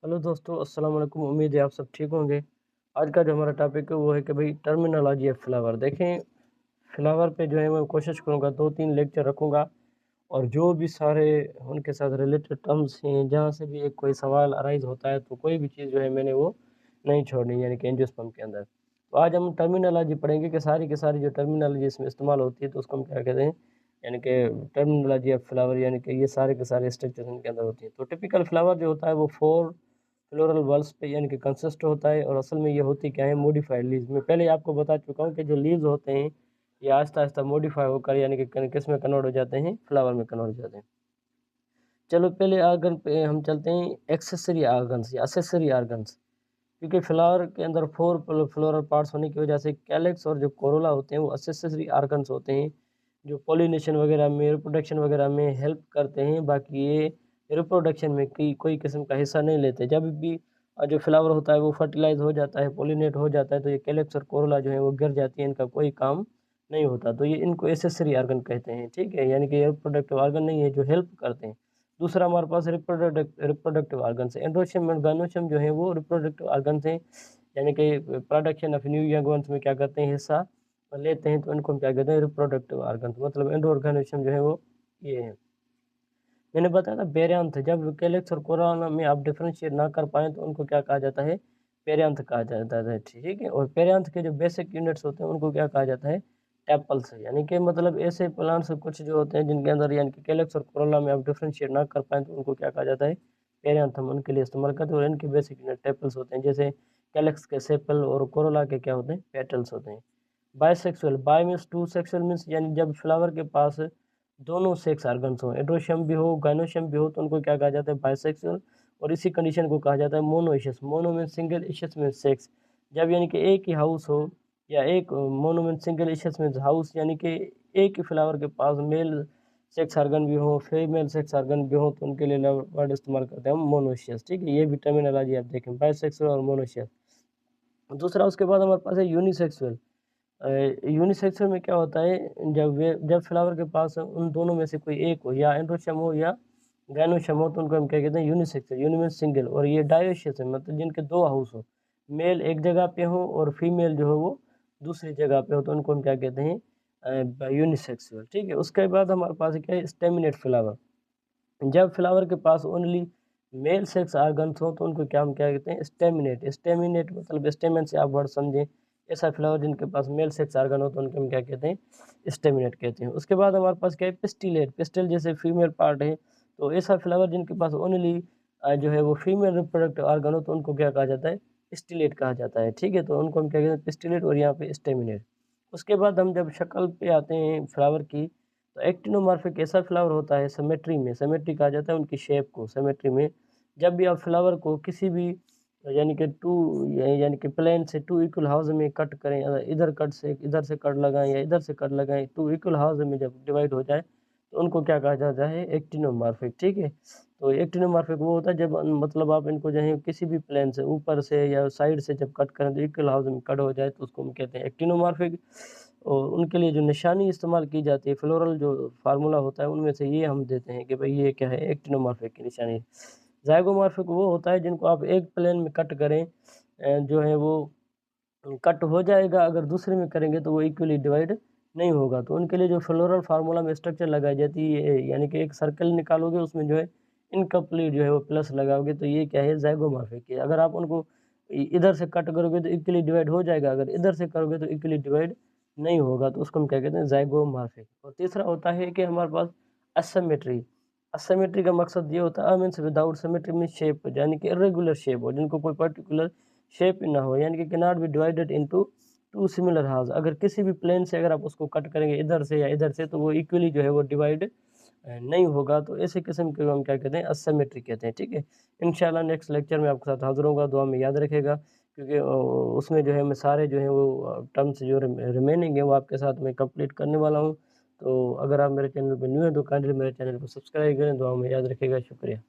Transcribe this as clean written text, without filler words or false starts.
Hello दोस्तों, अस्सलाम वालेकुम। उम्मीद है आप सब ठीक होंगे। आज का जो हमारा टॉपिक है वो है कि भाई टर्मिनोलॉजी ऑफ फ्लावर। देखें, फ्लावर पे जो है मैं कोशिश करूँगा 2-3 लेक्चर रखूँगा और जो भी सारे उनके साथ रिलेटेड टर्म्स हैं, जहाँ से भी एक कोई सवाल अराइज़ होता है तो कोई भी चीज़ जो है मैंने वो नहीं छोड़नी, यानी कि एंजियोस्पर्म के अंदर। तो आज हम टर्मिनोलॉजी पढ़ेंगे कि सारी की सारी जो टर्मिनोलॉजी इसमें इस्तेमाल होती है तो उसको हम क्या कहते हैं, यानी कि टर्मिनोलॉजी ऑफ फ्लावर, यानी कि ये सारे के सारे स्ट्रक्चर्स इनके अंदर होती हैं। तो टिपिकल फ्लावर जो होता है वो 4 फ्लोरल बल्ब्स पे यानी कि कंसिस्ट होता है, और असल में ये होती क्या है, मॉडिफाइड लीव्स। मैं पहले आपको बता चुका हूँ कि जो लीव्स होते हैं ये आहिस्ता आहिस्ता मॉडिफाई होकर यानी कि किस में कन्वर्ट हो जाते हैं, फ्लावर में कन्वर्ट हो जाते हैं। चलो पहले आर्गन पे हम चलते हैं, एक्सेसरी आर्गन्स या असेसरी आर्गन्स। क्योंकि फ्लावर के अंदर 4 फ्लोरल पार्ट्स होने की वजह से कैलेक्स और जो कोरोला होते हैं वो असेसरी आर्गन्स होते हैं, जो पॉलिनेशन वगैरह में, रिप्रोडक्शन वगैरह में हेल्प करते हैं। बाकी ये रिप्रोडक्शन में कोई किस्म का हिस्सा नहीं लेते। जब भी जो फ्लावर होता है वो फर्टिलाइज हो जाता है, पॉलिनेट हो जाता है, तो ये कैलेक्स और कोरोला जो है वो गिर जाती है, इनका कोई काम नहीं होता। तो ये इनको एसेसरी आर्गन कहते हैं, ठीक है, यानी कि रिप्रोडक्टिव आर्गन नहीं है, जो हेल्प करते हैं। दूसरा हमारे पास रिप्रोडक्टिव आर्गन है, एंड्रोशियम और गाइनोशियम जो है वो रिप्रोडक्टिव आर्गन है, यानी कि production of new young ones में क्या करते हैं, हिस्सा लेते हैं। तो इनको हम क्या कहते हैं, रिप्रोडक्टिव आर्गन। मतलब एंडो ऑर्गेनिज्म जो है वो ये है। मैंने बताया था बेरियांथ, जब कैलेक्स और कोरोना में आप डिफरेंशिएट ना कर पाएँ तो उनको क्या कहा जाता है, बेरियांथ कहा जाता है, ठीक है। और बेरियांथ के जो बेसिक यूनिट्स होते हैं उनको क्या कहा जाता है, टेपल्स, यानी कि मतलब ऐसे प्लांट्स कुछ जो होते हैं जिनके अंदर यानी कि कैलेक्स और कोरोला में आप डिफरेंशिएट ना कर पाएँ तो उनको क्या कहा जाता है, बेरियांथ। हम उनके लिए इस्तेमाल करते हैं और इनके बेसिक यूनिट टेपल्स होते हैं। जैसे कैलेक्स के सेपल और कोरोला के क्या होते हैं, पेटल्स होते हैं। Bisexual, bi means two, sexual means यानी जब फ्लावर के पास दोनों सेक्स ऑर्गन्स हो, एंड्रोशियम भी हो, गाइनोशियम भी हो, तो उनको क्या कहा जाता है, बायसेक्सुअल। और इसी कंडीशन को कहा जाता है मोनोइशस। मोनो मीन्स सिंगल, इशस मीन्स सेक्स। जब यानी कि एक ही हाउस हो या एक मोनो मीन्स सिंगल, इशस मीन्स हाउस, यानी कि एक ही फ्लावर के पास मेल सेक्स ऑर्गन भी हो, फीमेल सेक्स ऑर्गन भी हो, तो उनके लिए वर्ड इस्तेमाल करते हैं हम मोनोइशस, ठीक है। ये भी टर्मिनोलॉजी आप देखें, बायसेक्सुअल और मोनोइशस। दूसरा उसके बाद हमारे पास है यूनिसेक्सुअल। यूनिसेक्सुअल में क्या होता है, जब फ्लावर के पास उन दोनों में से कोई एक हो, या एंड्रोशियम हो या गाइनोशियम हो, तो उनको हम क्या कहते हैं, यूनिसेक्सुअल। Uni means single. और ये डायोशियस है, मतलब जिनके दो हाउस हो, मेल एक जगह पे हो और फीमेल जो है वो दूसरी जगह पे हो, तो उनको हम क्या कहते हैं, यूनिसेक्सुअल, ठीक है। उसके बाद हमारे पास क्या है, स्टेमिनेट फ्लावर। जब फ्लावर के पास ओनली मेल सेक्स ऑर्गन्स हो तो उनको क्या हम क्या कहते हैं, स्टेमिनेट। स्टेमिनेट मतलब स्टेमन से आप वर्ड समझें, ऐसा फ्लावर जिनके पास मेल सेक्स ऑर्गन हो तो उनको हम क्या कहते हैं, स्टेमिनेट कहते हैं। उसके बाद हमारे पास क्या है, पिस्टिलेट। पिस्टिल जैसे फीमेल पार्ट है, तो ऐसा फ्लावर जिनके पास ओनली जो है वो फीमेल रिप्रोडक्टिव ऑर्गन हो तो उनको क्या कहा जाता है, स्टिलेट कहा जाता है, ठीक है। तो उनको हम क्या कहते हैं, पिस्टिलेट, और यहाँ पे स्टेमिनेट। उसके बाद हम जब शक्ल पे आते हैं फ्लावर की, तो एक्टिनोमॉर्फिक ऐसा फ्लावर होता है, सिमेट्री में, सिमेट्री कहा जाता है उनकी शेप को, सिमेट्री में। जब भी आप फ्लावर को किसी भी यानी कि यानी कि प्लेन से टू इक्वल हाउस में कट करें, अगर इधर से कट लगाएं या इधर से कट लगाएं, टू इक्वल हाउस में जब डिवाइड हो जाए तो उनको क्या कहा जाता है, एक्टिनोमॉर्फिक, ठीक है। तो एक्टिनोमॉर्फिक वो होता है जब मतलब आप इनको जो है किसी भी प्लेन से ऊपर से या साइड से जब कट करें तो इक्वल हाउस में कट हो जाए तो उसको हम कहते हैं एक्टिनोमॉर्फिक। और उनके लिए जो निशानी इस्तेमाल की जाती है, फ्लोरल जो फार्मूला होता है उनमें से ये हम देते हैं कि भाई ये क्या है, एक्टिनोमॉर्फिक की निशानी। ज़ाइगोमॉर्फिक वो होता है जिनको आप एक प्लेन में कट करें, जो है वो कट हो जाएगा, अगर दूसरे में करेंगे तो वो इक्वली डिवाइड नहीं होगा। तो उनके लिए जो फ्लोरल फार्मूला में स्ट्रक्चर लगाई जाती है, यानी कि एक सर्कल निकालोगे उसमें जो है इनकम्प्लीट जो है वो प्लस लगाओगे, तो ये क्या है, ज़ाइगोमॉर्फिक है। अगर आप उनको इधर से कट करोगे तो इक्वली डिवाइड हो जाएगा, अगर इधर से करोगे तो इक्वली डिवाइड नहीं होगा, तो उसको हम क्या कहते हैं, ज़ाइगोमॉर्फिक। और तीसरा होता है कि हमारे पास असिमेट्री। असिमेट्री का मकसद ये होता है, means without symmetry means shape, यानी कि इरेगुलर शेप हो, जिनको कोई पर्टिकुलर शेप ना हो, यानी कि can not be divided into two similar half. अगर किसी भी प्लेन से अगर आप उसको कट करेंगे इधर से या इधर से, तो वो इक्वली जो है वो डिवाइड नहीं होगा। तो ऐसे किस्म के हम क्या कहते हैं, असिमेट्री कहते हैं, ठीक है। इंशाल्लाह नेक्स्ट लेक्चर में आपके साथ हाजिर होऊंगा, दुआ में याद रखेगा, क्योंकि उसमें जो है मैं सारे जो है वो टर्म्स जो रिमेनिंग है वो आपके साथ में कंप्लीट करने वाला हूँ। तो अगर आप मेरे चैनल पर न्यू हैं तो काइंडली मेरे चैनल को सब्सक्राइब करें, दुआ में याद रखेगा। शुक्रिया।